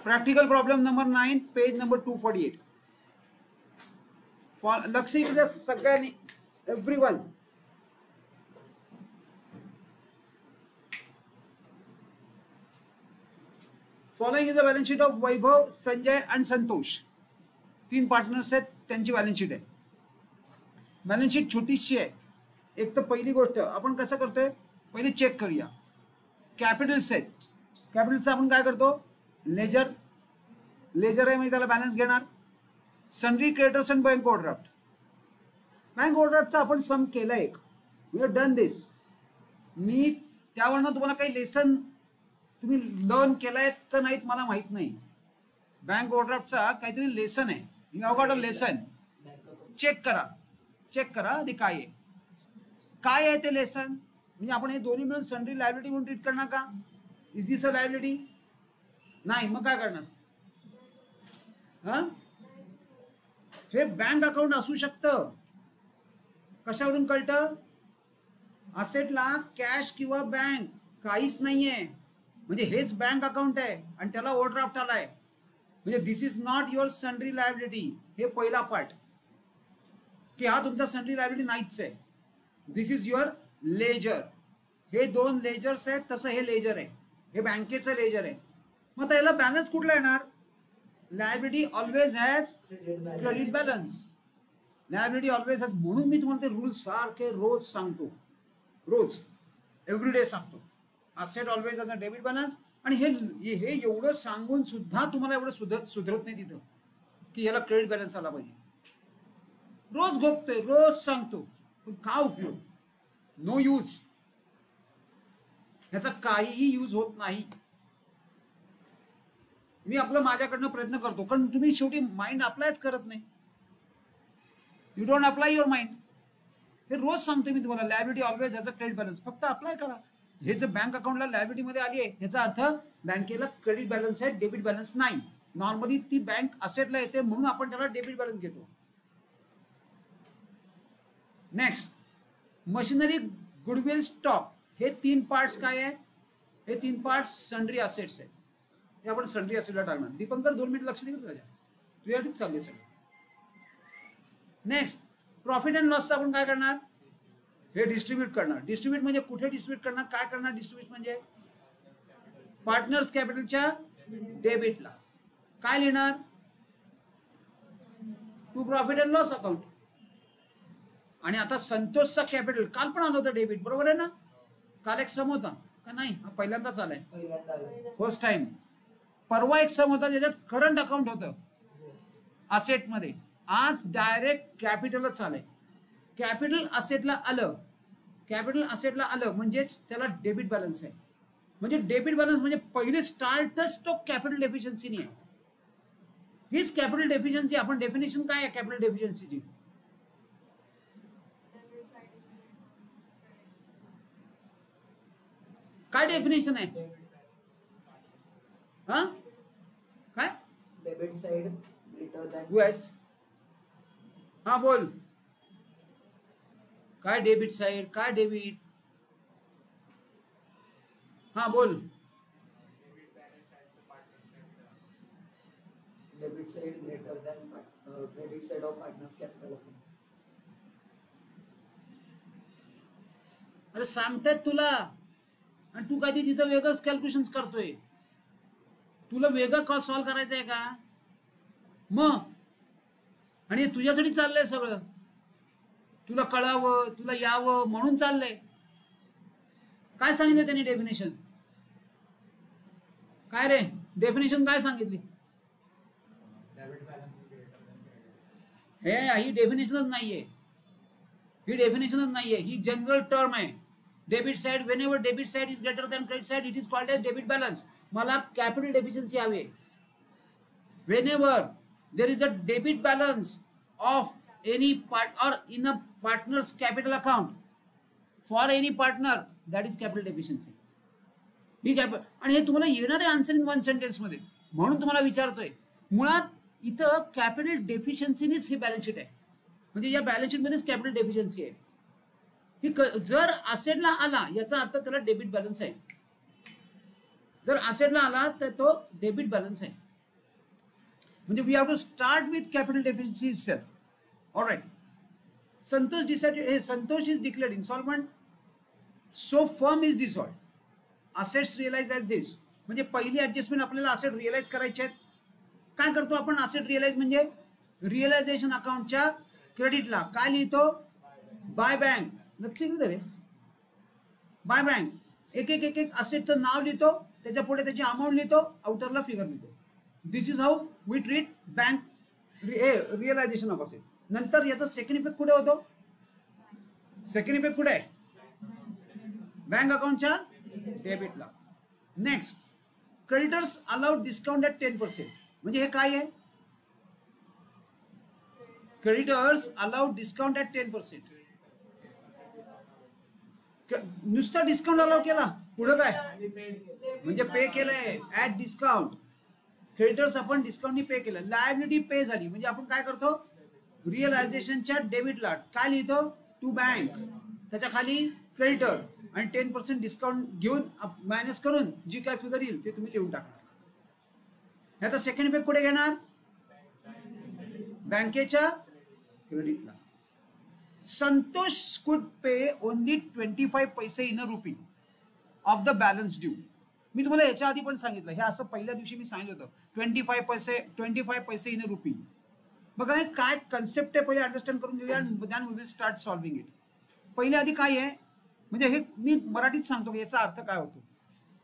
Practical problem number 9 page number 248. लक्ष द्या सगळ्यांनी, everyone. Following is the balance sheet of Vaibhav, Sanjay आणि संतोष. 3 पार्टनर्स आहेत, त्यांची बॅलन्स शीट आहे. बॅलन्स शीट छोटीशी आहे. एक तर पहिली गोष्ट आपण कसं करतोय, पहिले चेक करूया. कॅपिटल्स आहेत. कॅपिटल्सचं आपण काय करतो, लेजर आहे म्हणजे त्याला बॅलन्स घेणार. Sundry, creditors and bank overdraft. Bank ओव्हरड्राफ्टचा आपण सम केला एक, वी हॅव डन दिस. मी त्यावरनं तुम्हाला काही लेसन तुम्ही लर्न केलाय का नाहीत मला माहित नाही. बँक ओव्हरड्राफ्टचा काहीतरी लेसन आहे. You have got a lesson. Check करा आधी काय आहे ते लेसन. म्हणजे आपण हे दोन्ही मिळून सनरी लायबिलिटी म्हणून ट्रीट करणार का? Is this a liability? नाही. मग काय करणार? हे बँक अकाउंट असू शकतं. कशावरून कळतं? असेटला कॅश किंवा बँक काहीच नाहीये, म्हणजे हेच बँक अकाउंट आहे आणि त्याला ओव्हरड्राफ्ट आलाय, म्हणजे this is not your sundry liability. हे पहिला पार्ट की हा तुमचा सनरी लायबिलिटी नाहीच आहे. दिस इज युअर लेजर. हे 2 लेजर्स आहेत, तसं हे लेजर आहे, हे बँकेचं लेजर आहे. मग याला बॅलन्स कुठला येणार? Liability always has credit balance. Liability always has. म्हणून मी तुम्हाला ते रूल सारखे रोज सांगतो, रोज एव्हरीडे सांगतो. Asset always has a debit balance. आणि हे एवढं सांगून सुद्धा तुम्हाला एवढं सुधरत नाही तिथं की याला क्रेडिट बॅलन्स आला पाहिजे. रोज गोपतोय, रोज सांगतो, पण का उपयोग? No use. ह्याचा काहीही यूज होत नाही. मी आपलं माझ्याकडनं प्रयत्न करतो, कारण तुम्ही शेवटी माइंड अप्लायच करत नाही. You don't apply your mind. हे रोज सांगतो मी तुम्हाला, liability always has a credit balance. फक्त अप्लाय करा. हे जर बँक अकाउंटला लायबिलिटी मध्ये आली आहे, याचा अर्थ बँकेला क्रेडिट बॅलन्स आहे, डेबिट बॅलन्स नाही. नॉर्मली ती बँक असेटला येते म्हणून आपण त्याला डेबिट बॅलन्स घेतो. Next, machinery, goodwill, stock. हे 3 पार्ट्स काय आहेत? हे 3 पार्ट्स सनरी असेट्स आहेत. हे आपण सनरी असेटला टाकणार. दीपंकर 2 मिनिट लक्ष दे तुझ्या, तुझ्यासाठीच चालले सगळं. नेक्स्ट, प्रॉफिट अँड लॉसचा आपण काय करणार? हे डिस्ट्रीब्यूट करणार. डिस्ट्रीब्यूट म्हणजे कुठे डिस्ट्रीब्यूट करणार, काय करणार? डिस्ट्रीब्यूट म्हणजे पार्टनर्स कॅपिटलच्या डेबिटला काय लिहिणार? To profit and loss account. आणि आता संतोषचा कॅपिटल काल पण आलं होतं डेबिट, बरोबर आहे ना? काल एक सम होता का नाही? पहिल्यांदाच आलाय, फर्स्ट टाइम. परवा एक सम होता ज्याच्यात करंट अकाउंट होतं असेट मध्ये. आज डायरेक्ट कॅपिटलच आलंय. कॅपिटल असेटला आलं म्हणजेच त्याला डेबिट बॅलन्स आहे. म्हणजे डेबिट बॅलन्स म्हणजे पहिले स्टार्टच तो कॅपिटल डेफिशियन्सी आहे. हीच कॅपिटल डेफिशियन्सी. आपण डेफिनेशन काय आहे कॅपिटल डेफिशियन्सीची? काय डेफिनेशन आहे? काय? Debit side greater than US. हा बोल. काय डेबिट साइड, काय डेबिट? हा बोल. Debit side greater than credit side of partners capital account. अरे सांगतायत तुला आणि तू काय तिथं वेगळंच कॅल्क्युलेशन करतोय. तुला वेगळं सॉल्व करायचं आहे का मग? आणि तुझ्यासाठी चाललंय सगळं, तुला कळावं, तुला यावं म्हणून चाललंय. काय सांगितलं त्यांनी डेफिनेशन? काय रे डेफिनेशन काय सांगितली? ही डेफिनेशनच नाहीये. ही जनरल टर्म आहे. Debit side, whenever debit side is greater than credit side it is called as debit balance. मला कॅपिटल डेफिशियन्सी हवी. Whenever there is a debit balance of any part or in a partner's capital account for any partner, that is capital deficiency. ही आणि हे तुम्हाला येणार आहे answer in 1 sentence मध्ये, म्हणून तुम्हाला विचारतोय. मुळात इथं कॅपिटल डेफिशियन्सीनीच हे बॅलन्स शीट आहे. म्हणजे या बॅलन्स शीट मध्येच कॅपिटल डेफिशियन्सी आहे. ही जर असेटला आला याचा अर्थ त्याला डेबिट बॅलन्स आहे. जर असेटला आला तर तो डेबिट बॅलन्स आहे. म्हणजे we have to start with capital deficiency itself. Alright. Santosh decided, हे Santosh is declared insolvent, so firm is dissolved. Assets realise as this. म्हणजे पहिली ऍडजस्टमेंट आपल्याला असेट रिअलाइज करायचे आहेत. काय करतो आपण असेट रिअलाइज म्हणजे रिअलायझेशन अकाउंटच्या क्रेडिटला काय लिहितो? Bye bank. लक्ष घेऊ रे, बाय बँक. एक एक एक एक असेटचं नाव लिहितो, त्याच्या पुढे त्याची अमाऊंट लिहितो, आउटरला फिगर लिहितो. This is how we treat bank realisation of asset. नंतर याचा सेकंड इफेक्ट कुठे होतो? सेकंड इफेक्ट कुठे आहे? बँक अकाउंटच्या डेबिटला. Next, creditors allowed discount at 10%. म्हणजे हे काय आहे? Creditors allowed discount at 10%. नुसता डिस्काउंट अलाउ केला, पुढे काय म्हणजे पे केलंय ॲट डिस्काउंट. क्रेडिटर्स आपण डिस्काउंटनी पे केलं. लायबिलिटी पे झाली म्हणजे आपण काय करतो? रिअलायझेशनच्या डेबिटला काय लिहितो? टू बँक, त्याच्या खाली क्रेडिटर आणि 10% डिस्काउंट घेऊन मायनस करून जी काय फिगर येईल ते तुम्ही लिहून टाकणार. ह्याचा सेकंड इफेक्ट कुठे घेणार? बँकेच्या क्रेडिटला. संतोष could pay only 25 पैसे in a rupee of the balance due. मी तुम्हाला याच्या आधी पण सांगितलं, हे असं पहिल्या दिवशी मी सांगितलं होतं 25 पैसे इन अ रुपी. बघा हे काय कन्सेप्ट आहे पहिले अंडरस्टँड करून घेऊया, then we will start solving it. पहिले आधी काय आहे म्हणजे हे मी मराठीत सांगतो की याचा अर्थ काय होतो.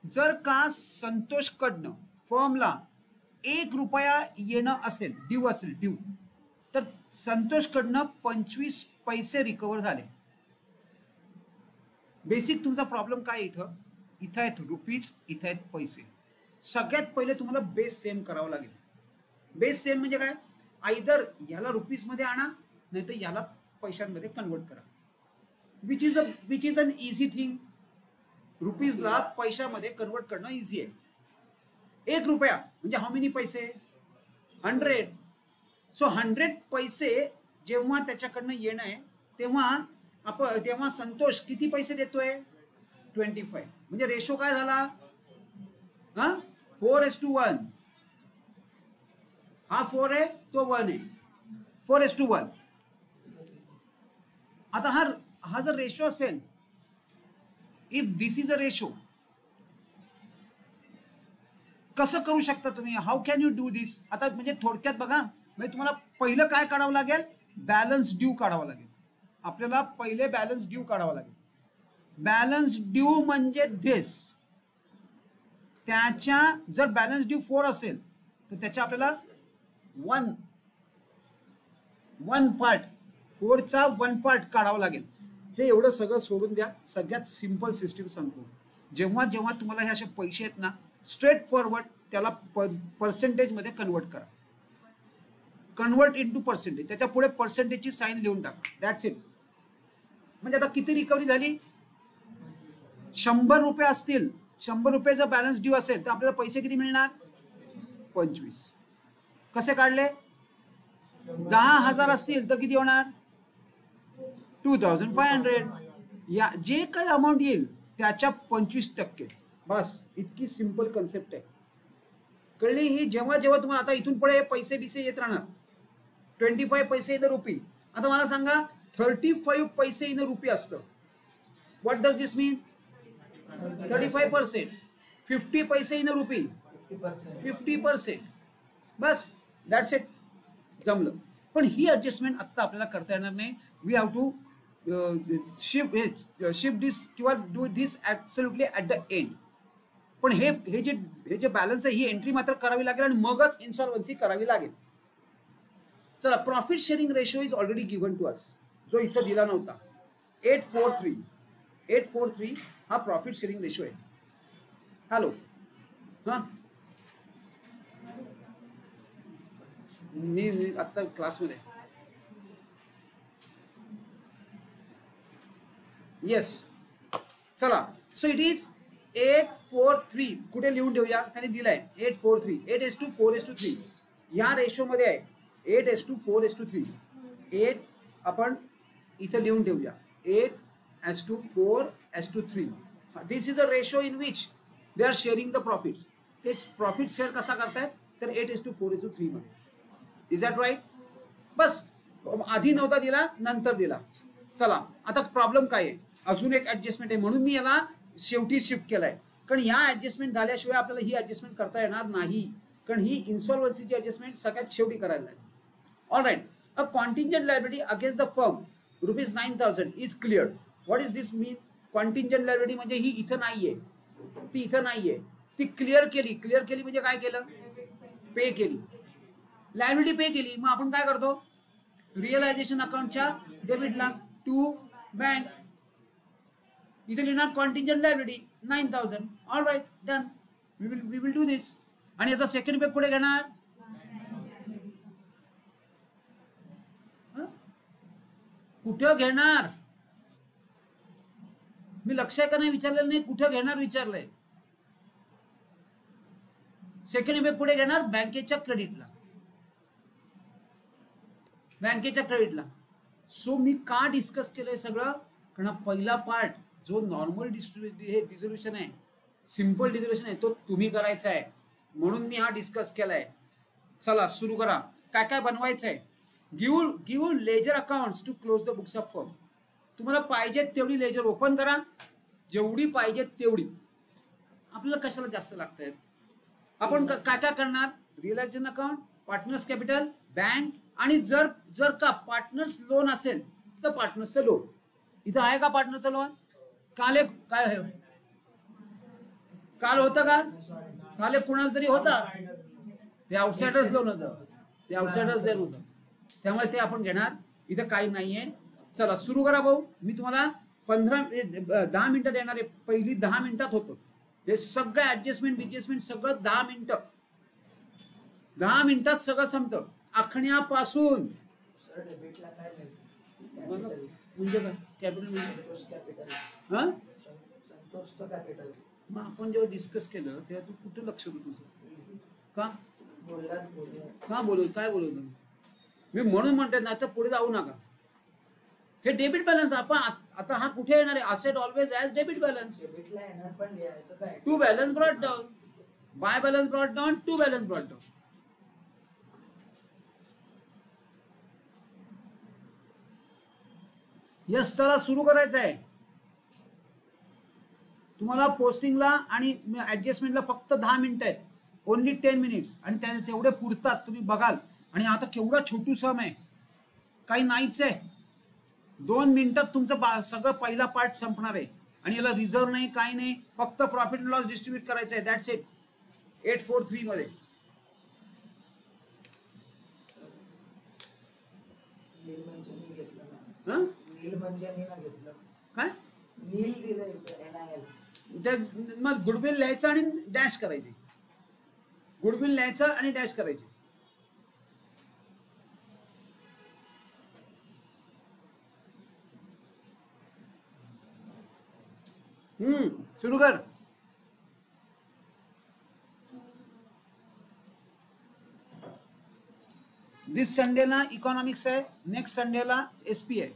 जर का संतोषकडनं फर्मला 1 रुपया येणं असेल, ड्यू असेल, ड्यू, तर संतोषकडनं 25 पैसे रिकवर झाले. बेसिक तुमचा प्रॉब्लेम काय इथं? इथं आहेत रुपीज, इथं आहेत पैसे. सगळ्यात पहिले तुम्हाला बेस सेम करावं लागेल. बेस सेम म्हणजे काय? आयदर याला रुपीज मध्ये आणा नाही तर याला पैशांमध्ये कन्वर्ट करा. Which is an easy thing. रुपीजला पैशामध्ये कन्वर्ट करणं इझी आहे. 1 रुपया म्हणजे हाऊ मेनी पैसे? 100. सो 100 पैसे जेव्हा त्याच्याकडनं येणं आहे तेव्हा संतोष किती पैसे देतोय? 25. म्हणजे रेशो काय झाला? 4:1. हा 4 आहे, तो 1 आहे. 4:1. आता हा जर रेशो असेल, if this is a ratio, कसं करू शकता तुम्ही? हाऊ कॅन यू डू दिस? आता म्हणजे थोडक्यात बघा, म्हणजे तुम्हाला पहिलं काय काढावं लागेल? बॅलन्स ड्यू काढावं लागेल. आपल्याला पहिले बॅलन्स ड्यू काढावं लागेल. बॅलन्स ड्यू म्हणजे दिस. त्याच्या जर बॅलन्स ड्यू 4 असेल तर त्याच्या आपल्याला 1 पार्ट, 4चा 1 पार्ट काढावं लागेल. हे एवढं सगळं सोडून द्या. सगळ्यात सिंपल सिस्टीम सांगतो. जेव्हा जेव्हा तुम्हाला हे असे पैसे आहेत ना, स्ट्रेट फॉरवर्ड त्याला पर्सेंटेज मध्ये कन्वर्ट करा. कन्वर्ट इनटू पर्सेंटेज, त्याच्या पुढे पर्सेंटेजची साइन लिहून टाका. That's it. म्हणजे आता किती रिकव्हरी झाली? 100 रुपये असतील, 100 रुपये जर बॅलन्स ड्यू असेल तर आपल्याला पैसे किती मिळणार? 25. कसे काढले? 10,000 असतील तर किती होणार? 2,500. या जे काही अमाऊंट येईल त्याच्या 25%. बस इतकी सिंपल कन्सेप्ट आहे. कळली ही? जेव्हा जेव्हा तुम्हाला आता इथून पुढे पैसे बिसे येत राहणार, 25 पैसे इन रुपी. आता मला सांगा 35 पैसे इन रुपी असतं. व्हॉट डज दिस मीन? 35%. 50 पैसे in RuPay, 50%. Bus that's it. जमलं. पण ही ऍडजस्टमेंट आता आपल्याला करता येणार नाही. वी हॅव टू शिफ्ट दिस किंवा do this absolutely at the end. पण हे जे बॅलन्स आहे ही एंट्री मात्र करावी लागेल आणि मगच इन्सॉल्वन्सी करावी लागेल. चला, profit sharing ratio is already given to us, जो इथं दिला नव्हता. 843 हा प्रॉफिट शेअरिंग रेशो आहे. हॅलो, हा मी आता क्लासमध्ये. येस, चला. So it is 843. कुठे लिहून ठेवूया? त्याने दिलाय 843. 8:4:3 या रेशो मध्ये आहे. 8:4:3. 8 आपण इथं लिहून ठेवूया. 8:4:3. This is a ratio in which they are sharing the profits. ते प्रॉफिट शेअर कसा करतायत? तर 8:4:3 मध्ये. Is that right? बस आधी नव्हता दिला, नंतर दिला. चला आता प्रॉब्लेम काय आहे, अजून एक ऍडजस्टमेंट आहे, म्हणून मी याला शेवटी शिफ्ट केलाय. कारण या ऍडजस्टमेंट झाल्याशिवाय आपल्याला ही ऍडजस्टमेंट करता येणार नाही, कारण ही इन्सॉल्वन्सीची ऍडजस्टमेंट सगळ्यात शेवटी करायला लागेल. All right. A contingent liability against the firm ₹9,000 is cleared. What is this mean? Contingent liability म्हणजे ही इथं नाहीये, ती इथं नाहीये, ती क्लिअर केली. क्लिअर केली म्हणजे काय केलं? पे केली, लायबिलिटी पे केली. मग आपण काय करतो? रिअलायझेशन अकाउंटच्या डेबिटला टू बँक, इथे लिहिणार contingent liability 9,000. All right, done. We will do this. आणि याचा सेकंड इफेक्ट पुढे घेणार कुठं घेणार? मी लक्ष आहे का नाही विचारलेलं नाही, कुठं घेणार विचारलंय. सेकंड इफेक्ट पुढे घेणार बँकेच्या क्रेडिटला, बँकेच्या क्रेडिटला. सो मी का डिस्कस केलंय सगळं? कारण पहिला पार्ट जो नॉर्मल डिझोल्युशन आहे, सिंपल डिझोल्युशन आहे, तो तुम्ही करायचा आहे, म्हणून मी हा डिस्कस केलाय. चला सुरू करा. काय काय बनवायचं आहे? Give ledger accounts to close the books of firm. तुम्हाला पाहिजे तेवढी लेजर ओपन करा, जेवढी पाहिजे तेवढी. आपल्याला कशाला जास्त लागतात? आपण काय काय करणार? Realisation account, partners capital, bank, आणि जर का पार्टनर्स लोन असेल तर पार्टनर्सचं लोन. इथं आहे का पार्टनरचं लोन? काल काय आहे? काल होतं का? काल कुणाच तरी होता, ते आउटसाइडर्स लोन होतं, ते आउटसाइडर्स लोन होतं, त्यामुळे ते आपण घेणार. इथं काही नाहीये. चला सुरू करा भाऊ. मी तुम्हाला 10 मिनिटं देणार आहे. पहिली 10 मिनिटात होतं हे सगळं ऍडजस्टमेंट सगळं. 10 मिनिटं, 10 मिनिटात सगळं संपतं आखण्यापासून. म्हणजे काय कॅपिटल? हा, मग आपण जेव्हा डिस्कस केलं तेव्हा तू कुठं लक्ष होतं तुझं? का बोलत काय बोलत मी? म्हणून म्हणते ना, आता पुढे जाऊ नका. हे डेबिट बॅलन्स आपण आता हा कुठे येणार आहे? Asset always as debit balance. To balance brought down, by balance brought down, to balance brought down. Yes, चला सुरू करायचं आहे. तुम्हाला पोस्टिंगला आणि ऍडजस्टमेंटला फक्त 10 मिनिटं आहेत, ओनली 10 मिनिट्स, आणि तेवढे पुरतात. तुम्ही बघाल. आणि आता केवढा छोटू सम आहे, काही नाहीच आहे. 2 मिनिटात तुमचं सगळं पहिला पार्ट संपणार आहे. आणि याला रिझर्व नाही, काही नाही, फक्त प्रॉफिट अँड लॉस डिस्ट्रीब्यूट करायचं आहे. That's it. 843 मध्ये. काय मग गुडविल लिहायचं आणि डॅश करायचे. गुडविल लिहायचं आणि डॅश करायचे. सुरू कर. दिस संडेला इकॉनॉमिक्स आहे, नेक्स्ट संडेला एसपी आहे.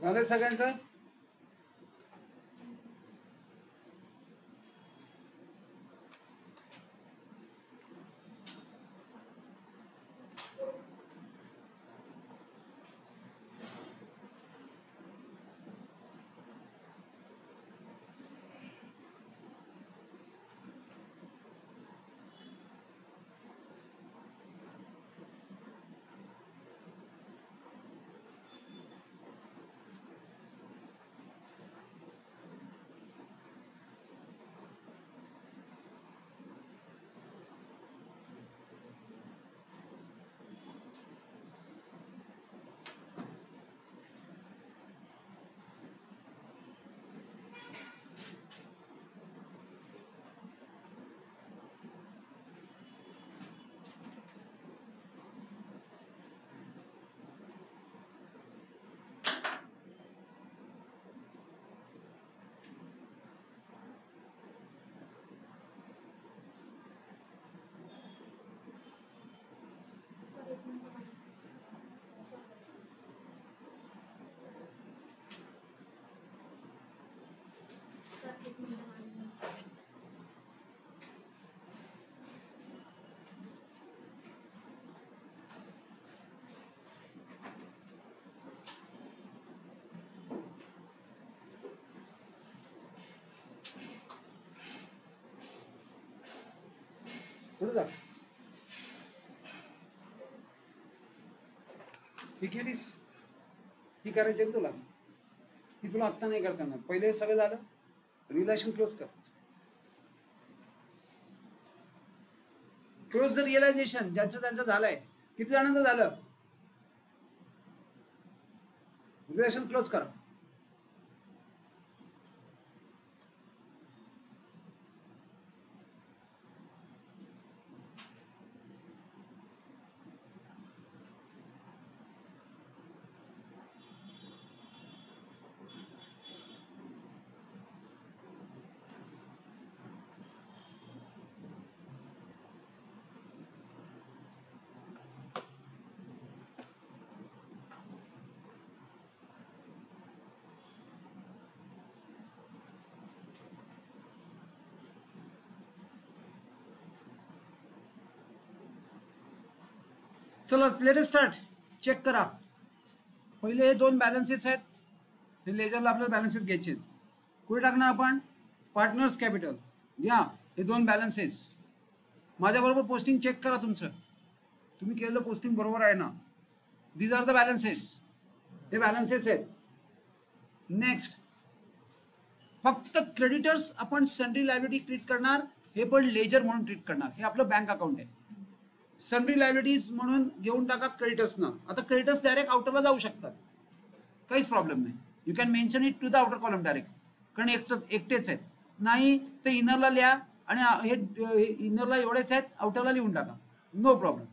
झालं सगळ्यांचं? ही केलीस, ही करायची ना तुला, ही तुला आत्ता नाही करता येणार. पहिले सगळं झालं, रिलेशन क्लोज कर. Close the realisation. ज्यांचं त्यांचं झालंय. किती जणांचं झालं? रिलेशन क्लोज करा. चला लेट अस स्टार्ट. चेक करा. पहिले हे दोन बॅलन्सेस आहेत. हे लेजरला आपल्याला बॅलन्सेस घ्यायचे. कुठे टाकणार आपण? Partners capital. घ्या हे दोन बॅलन्सेस. माझ्याबरोबर पोस्टिंग चेक करा तुमचं. तुम्ही केलेलं पोस्टिंग बरोबर आहे ना? These are the balances. हे बॅलन्सेस आहेत. नेक्स्ट, फक्त क्रेडिटर्स आपण सन्ड्री लायबिलिटी ट्रीट करणार. हे पण लेजर म्हणून ट्रीट करणार. हे आपलं बँक अकाउंट आहे. सन्ड्री लायबिलिटीज म्हणून घेऊन टाका क्रेडिटर्सना. आता क्रेडिटर्स डायरेक्ट आउटरला जाऊ शकतात, काहीच प्रॉब्लेम नाही. You can mention it to the outer column direct, कारण एकटेच आहेत. नाही ते इनरला लिहा आणि हे इनरला एवढेच आहेत, आउटरला लिहून टाका. No problem,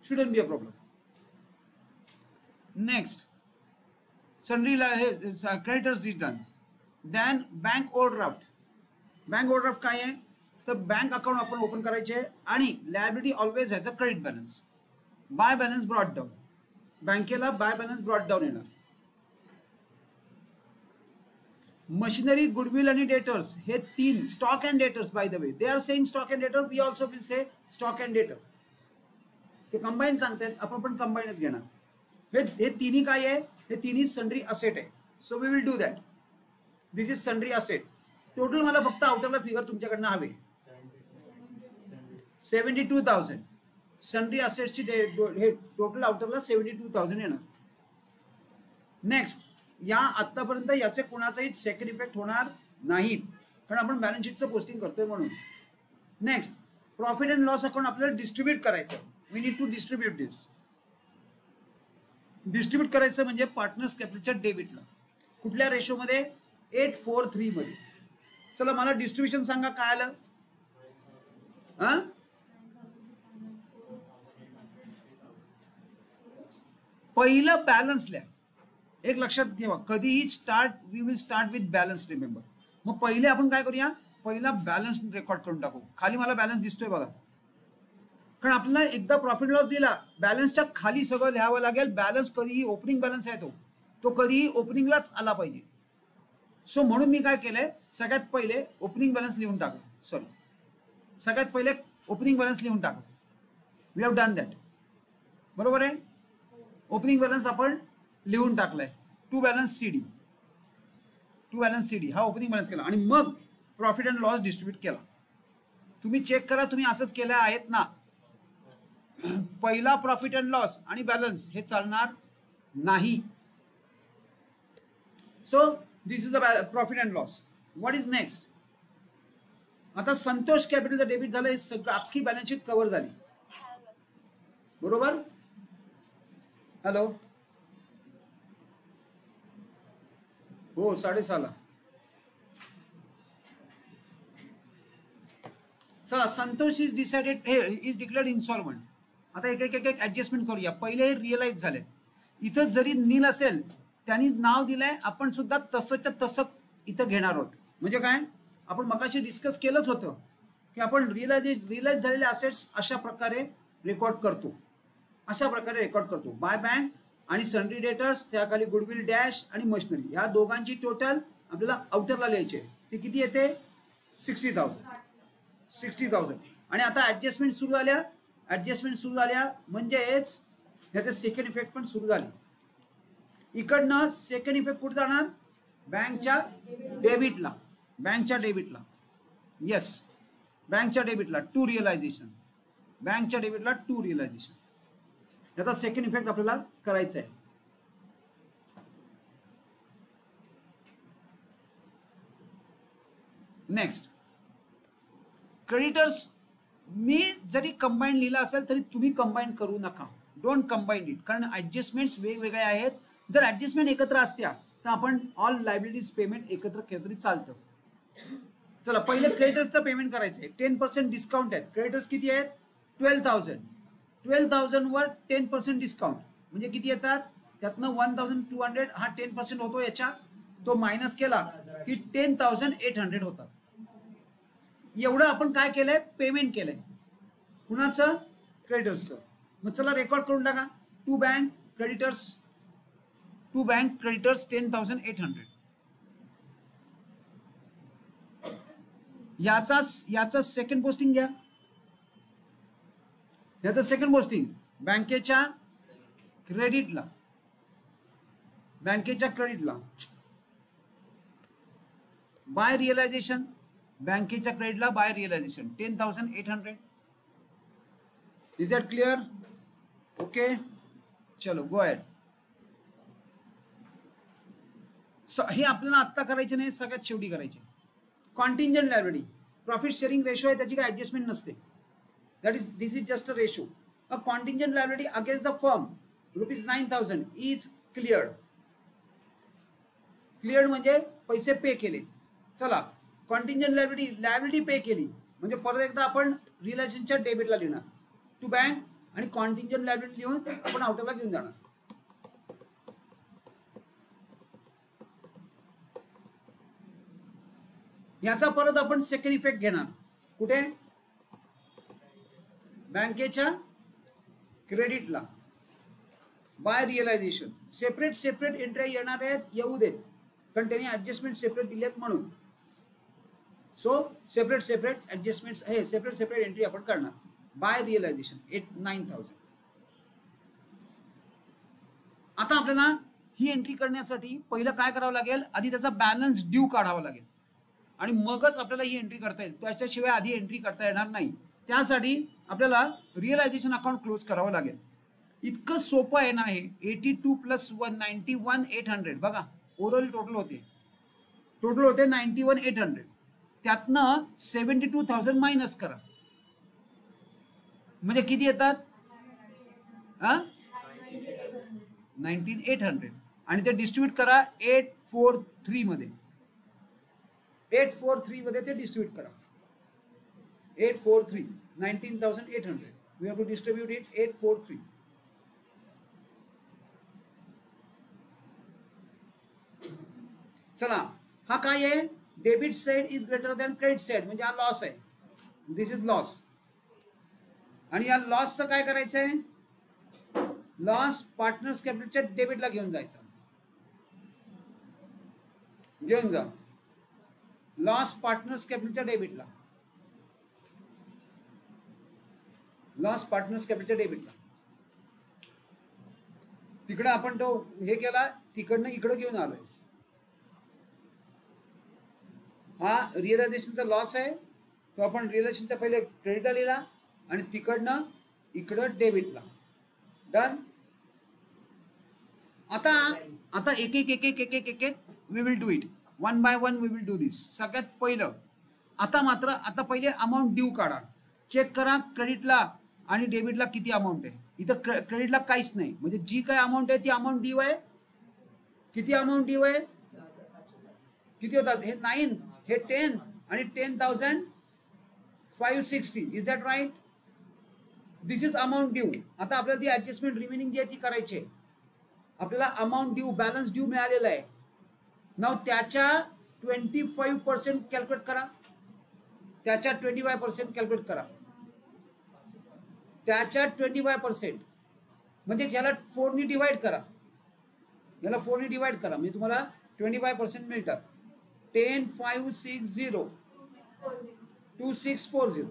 shouldn't be a problem. Next, sundry creditors return. Then bank overdraft. Bank overdraft काय आहे? तर बँक अकाउंट आपण ओपन करायचे आणि liability always has a credit balance. By balance brought down. बँकेला बाय बॅलन्स ब्रॉट डाऊन येणार. Machinery, goodwill आणि debtors हे तीन. Stock and debtors, by the way they are saying stock and debtor. We also will say stock and debtor. ते combine सांगतात, आपण पण कंबाईनच घेणार. हे तिन्ही काय आहे? हे तिन्ही सन्ड्री असेट आहे. So we will do that. This is sundry asset. Total मला फक्त आउटरला फिगर तुमच्याकडनं हवे. 72,000. सन्ड्री असेट्सची हे टोटल आउटरला 72,000 येणार. नेक्स्ट, या आतापर्यंत याचे कोणाचाही सेकंड इफेक्ट होणार नाहीत, कारण आपण बॅलन्स शीटचं पोस्टिंग करतोय म्हणून. Next, profit and loss account आपल्याला डिस्ट्रीब्यूट करायचं. We need to distribute this. Distribute करायचं म्हणजे पार्टनर्स कॅपिटलच्या डेबिटला. कुठल्या रेशोमध्ये? 8:4:3 मध्ये. चला मला डिस्ट्रीब्युशन सांगा काय आलं. हा, पहिलं बॅलन्स लिहा. एक लक्षात ठेवा, कधीही we will start with balance. Remember. मग पहिले आपण काय करूया? पहिला बॅलन्स रेकॉर्ड करून टाकू. खाली मला बॅलन्स दिसतोय बघा, कारण आपल्याला एकदा प्रॉफिट लॉस दिला, बॅलन्सच्या खाली सगळं लिहावं लागेल. बॅलन्स कधीही ओपनिंग बॅलन्स आहे तो. तो कधी ओपनिंगलाच आला पाहिजे. सो म्हणून मी काय केलंय, सगळ्यात पहिले ओपनिंग बॅलन्स लिहून टाकलं. सॉरी, सगळ्यात पहिले ओपनिंग बॅलन्स लिहून टाकलं. We have done that. बरोबर आहे. ओपनिंग बॅलन्स आपण लिहून टाकलाय. टू बॅलन्स सीडी हा ओपनिंग बॅलन्स केला आणि मग प्रॉफिट अँड लॉस डिस्ट्रीब्यूट केला. तुम्ही चेक करा, तुम्ही असंच केलं आहेत ना. पहिला प्रॉफिट अँड लॉस आणि बॅलन्स हे चालणार नाही. So this is a profit and loss. What is next? आता संतोष कॅपिटलचं डेबिट झालं, हे सगळं अख्खी बॅलन्स शीट कव्हर झाली. बरोबर. हॅलो, हो 6:30. चला, संतोष इज डिसाइडेड, हे इज डिक्लेअर्ड इन्सॉल्वंट. आता एक एक एक ऍडजस्टमेंट करूया. पहिले हे रिअलाइज झाले. इथं जरी नील असेल त्यांनी नाव दिलंय, आपण सुद्धा तसंच्या तसं इथं घेणार आहोत. म्हणजे काय, आपण मगाशी डिस्कस केलंच होतं की आपण रिअलाइज झालेले असेट्स अशा प्रकारे रेकॉर्ड करतो. बाय बँक आणि सनरी डेटर्स, त्याखाली गुडविल डॅश आणि मशिनरी, ह्या दोघांची टोटल आपल्याला आउटरला लिहायचे. ते किती येते? 60,000. आणि आता ऍडजस्टमेंट सुरू झाल्या म्हणजेच ह्याचे सेकंड इफेक्ट पण सुरू झाले. इकडनं सेकंड इफेक्ट कुठे जाणार? बँकच्या डेबिटला. येस, बँकच्या डेबिटला टू रिअलायझेशन. याचा सेकंड इफेक्ट आपल्याला करायचा आहे. Next, creditors. मी जरी कंबाईन लिहिलं असेल तरी तुम्ही कंबाईन करू नका. डोंट कंबाईन इट, कारण ऍडजस्टमेंट्स वेगवेगळे आहेत. जर ऍडजस्टमेंट एकत्र असत्या तर आपण ऑल लायबिलिटीज पेमेंट एकत्र केलं तरी चालतं. चला, पहिले क्रेडिटर्सचं पेमेंट करायचं आहे. 10% डिस्काउंट आहेत. क्रेडिटर्स किती आहेत? 12,000. 12,000 वर 10% डिस्काउंट म्हणजे किती येतात? त्यातनं 1,200 हा 10% होतो याच्या, तो मायनस केला की 10,800 होतात. एवढं आपण काय केलंय? पेमेंट केलंय. कुणाचं? क्रेडिटर्सचं. मग चला रेकॉर्ड करून टाका. To bank creditors 10,800. याचा सेकंड पोस्टिंग घ्या. याचं सेकंड पोस्टिंग बँकेच्या क्रेडिटला. बाय रिअलायझेशन, बँकेच्या क्रेडिटला by realisation 10,800. Is that clear? Okay, चलो गो अहेड. हे आपल्याला आत्ता करायचे नाही, सगळ्यात शेवटी करायचे. कॉन्टिंजंट लायबिलिटी, प्रॉफिट शेअरिंग रेशो आहे, त्याची काही ऍडजस्टमेंट नसते. This is just a ratio. A contingent liability against the firm ₹9,000 is cleared. म्हणजे पैसे पे केले. चला, कॉन्टिंजंट लायबिलिटी पे केली म्हणजे परत एकदा आपण रिलेशनच्या डेबिटला लिहिणार. टू बँक आणि कॉन्टिंजंट लायबिलिटी लिहून आपण आउटरला घेऊन जाणार. याचा परत आपण सेकंड इफेक्ट घेणार. कुठे? बँकेच्या क्रेडिटला बाय रिअलायझेशन. सेपरेट एंट्री येणार आहेत, येऊ देत, कारण त्यांनी ऍडजस्टमेंट सेपरेट दिलेत म्हणून. सो सेपरेट ऍडजस्टमेंट्स हे सेपरेट एंट्री आपण करणार. By realisation 9,000. आता आपल्याला ही एंट्री करण्यासाठी पहिलं काय करावं लागेल? आधी त्याचा बॅलन्स ड्यू काढावा लागेल आणि मगच आपल्याला ही एंट्री करता येईल. त्याच्याशिवाय आधी एंट्री करता येणार नाही. त्यासाठी आपल्याला रिअलायझेशन अकाउंट क्लोज करावं लागेल. इतकं सोपं आहे ना हे. 82 + 1 91,800. बघा, ओव्हरऑल टोटल होते 91,800. त्यातनं 72,000 मायनस करा म्हणजे किती येतात? 19,800. आणि ते डिस्ट्रीब्यूट करा 843 मध्ये. 843 मध्ये ते डिस्ट्रीब्यूट करा. 843 19,800. We have to distribute it 843. चला, हा काय आहे? Debit side is greater than credit side म्हणजे हा लॉस आहे. दिस इज लॉस. आणि या लॉसचं काय करायचं आहे? लॉस पार्टनर्स कॅपिटलच्या डेबिटला घेऊन जायचा. घेऊन जा. लॉस पार्टनर्स कॅपिटलच्या डेबिटला, लॉस पार्टनर्स कॅपिटलच्या डेबिटला. तिकडे आपण तो हे केला, तिकडनं इकडे घेऊन आलोय. हा रिअलायझेशनचा लॉस आहे, तो आपण रिअलायझेशनच्या पहिले क्रेडिटला लिहिला आणि तिकडनं इकडं डेबिटला. डन. आता आता एक एक एक एक एक एक एक एक we will do it one by one. We will do this. सगळ्यात पहिलं आता पहिले अमाऊंट ड्यू काढा. चेक करा क्रेडिटला आणि डेबिटला किती अमाऊंट आहे. इथं क्रेडिटला काहीच नाही, म्हणजे जी काय अमाऊंट आहे ती अमाऊंट ड्यू आहे. किती अमाऊंट ड्यू आहे, किती होतात हे 9, हे 10 आणि 10,560. Is that right? This is amount due. आता आपल्याला ती ऍडजस्टमेंट रिमेनिंग जी आहे ती करायची आहे. आपल्याला अमाऊंट ड्यू, बॅलन्स ड्यू मिळालेला आहे. नाव त्याच्या 25% कॅल्क्युलेट करा. त्याच्या 25% कॅल्क्युलेट करा. त्याच्या 25% म्हणजे याला 4 ने डिवाइड करा. याला 4 ने डिवाइड करा म्हणजे तुम्हाला 25% मिळतात. 10,560 2640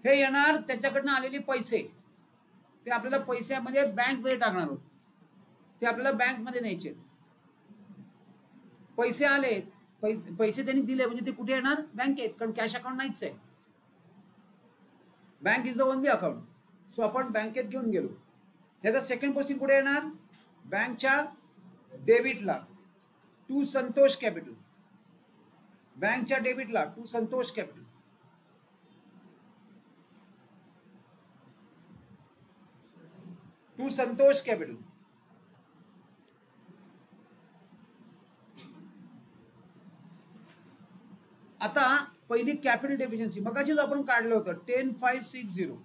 हे येणार त्याच्याकडनं आलेले पैसे. ते आपल्याला पैशामध्ये बँकमध्ये टाकणार आहोत. ते आपल्याला बँकमध्ये न्यायचे. पैसे आले, पैसे त्यांनी दिले म्हणजे ते कुठे येणार, बँकेत, कारण कॅश अकाउंट नाहीच आहे. Bank is the only account. So आपण बँकेत घेऊन गेलो. त्याचा सेकंड पोस्टिंग कुठे येणार, बँकच्या डेबिटला टू संतोष कॅपिटल. बँकच्या डेबिटला to Santosh capital. To Santosh capital. आता पहिली कॅपिटल डेफिशियन्सी मगाशीच आपण काढलं होतं 10,560.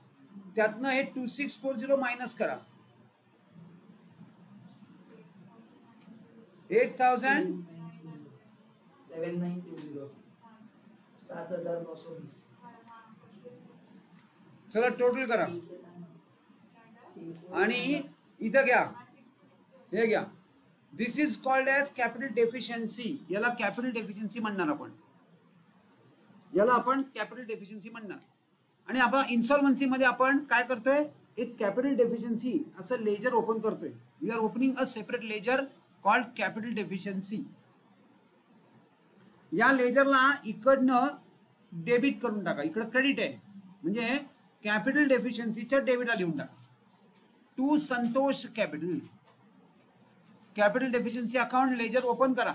त्यातनं हे 2640 मायनस करा. 7,920 7,920. चला टोटल करा आणि इथं घ्या, हे घ्या. This is called as capital deficiency. याला कॅपिटल डेफिशियन्सी म्हणणार आपण. याला आपण कॅपिटल डेफिशियन्सी म्हणणार. आणि आपण इन्सॉल्वन्सी मध्ये आपण काय करतोय, एक कॅपिटल डेफिशियन्सी असं लेजर ओपन करतोय. We are opening a separate ledger called capital deficiency. या लेजरला इकडनं डेबिट करून टाका. इकडं क्रेडिट आहे म्हणजे कॅपिटल डेफिशियन्सीच्या डेबिटला लिहून टाका. To Santosh capital. Capital deficiency account ledger open करा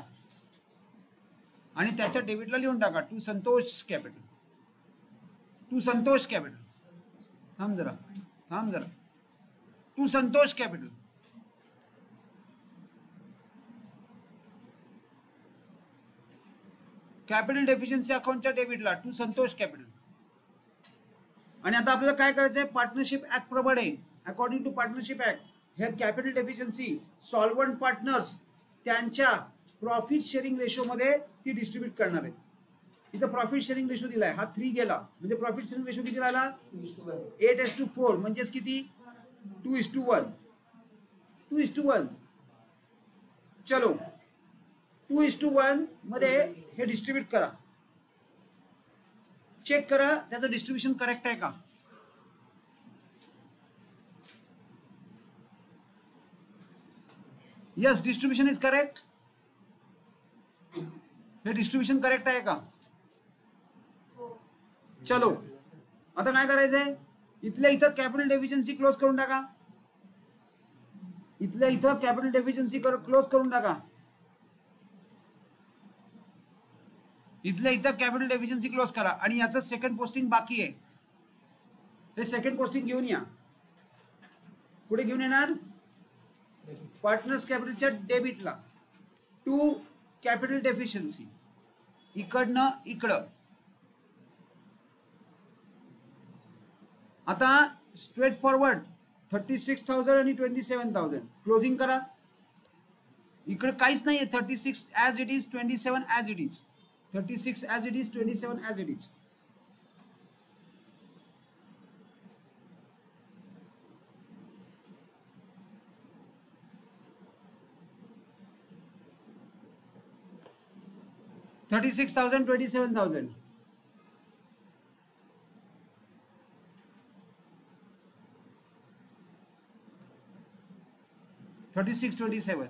आणि त्याच्या डेबिटला लिहून टाका to Santosh capital. To Santosh capital. थांब जरा. To Santosh capital. Capital deficiency अकाउंटच्या डेबिटला टू संतोष कॅपिटल. आणि आता आपल्याला काय करायचं आहे, पार्टनरशिप ऍक्ट प्रमाणे अकॉर्डिंग टू पार्टनरशिप ऍक्ट हे कॅपिटल डेफिशियन्सी सॉल्वंट पार्टनर्स त्यांच्या प्रॉफिट शेअरिंग रेशो मध्ये ती डिस्ट्रीब्यूट करणार आहेत. इथं प्रॉफिट शेअरिंग रेशो दिलाय, हा 3 गेला म्हणजे प्रॉफिट शेअरिंग रेशो किती राहिला, 8:4 म्हणजेच किती, 2:1. 2:1. चलो 2:1 मध्ये हे डिस्ट्रीब्यूट करा. चेक करा त्याचं डिस्ट्रीब्युशन करेक्ट आहे का. Yes, distribution is correct. हे डिस्ट्रीब्युशन करेक्ट आहे का. चलो आता काय करायचंय, इथल्या इथं कॅपिटल डेफिशियन्सी क्लोज करून टाका. इथल्या इथं कॅपिटल डेफिशियन्सी क्लोज करून टाका. इथल्या इथं कॅपिटल डेफिशियन्सी क्लोज करा. आणि याचं सेकंड पोस्टिंग बाकी आहे. हे सेकंड पोस्टिंग घेऊन या. पुढे घेऊन येणार पार्टनर्स कॅपिटलच्या डेबिटला टू कॅपिटल डेफिशियन्सी. इकडनं इकडं. आता स्ट्रेट फॉरवर्ड 36,000 आणि 27,000 क्लोजिंग करा. इकडे काहीच नाहीये. 36 as it is, 27 as it is. 36 as it is, 27 as it is. 36,000, 27,000. 36, 27.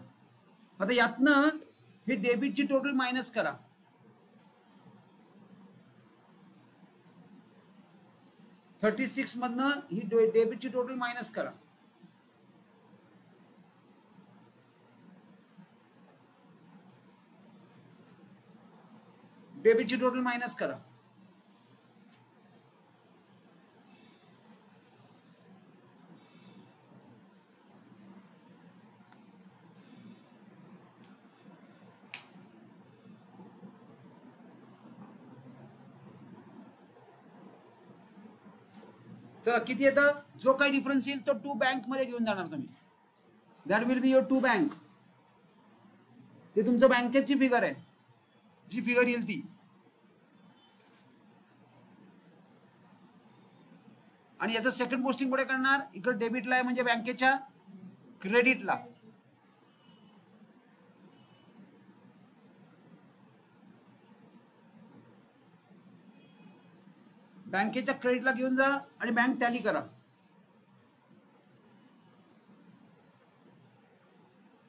आता यातनं हे डेबिटची टोटल मायनस करा. $36 मधनं ही डेबिटची टोटल मायनस करा. डेबिटची टोटल मायनस करा. चला किती येतं? जो काही डिफरन्स येईल तो टू बँक मध्ये घेऊन जाणार तुम्ही. That will be your to bank. ते तुमचं बँकेची फिगर आहे, जी फिगर येईल ती. आणि याचं सेकंड पोस्टिंग पुढे करणार, इकडे डेबिटला आहे म्हणजे बँकेच्या क्रेडिटला. बँकेच्या क्रेडिटला घेऊन जा आणि बँक टॅली करा.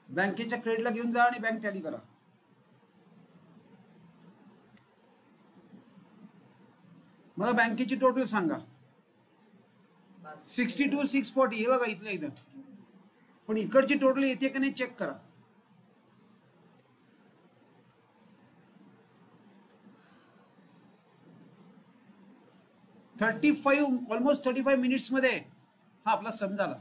बँकेच्या क्रेडिटला घेऊन जा आणि बँक टॅली करा. मला बँकेची टोटल सांगा. 62,640 हे बघा इथलं इथं. पण इकडची टोटल येते का नाही चेक करा. ऑलमोस्ट 35 मिनिट्स मध्ये हा आपला सम झाला.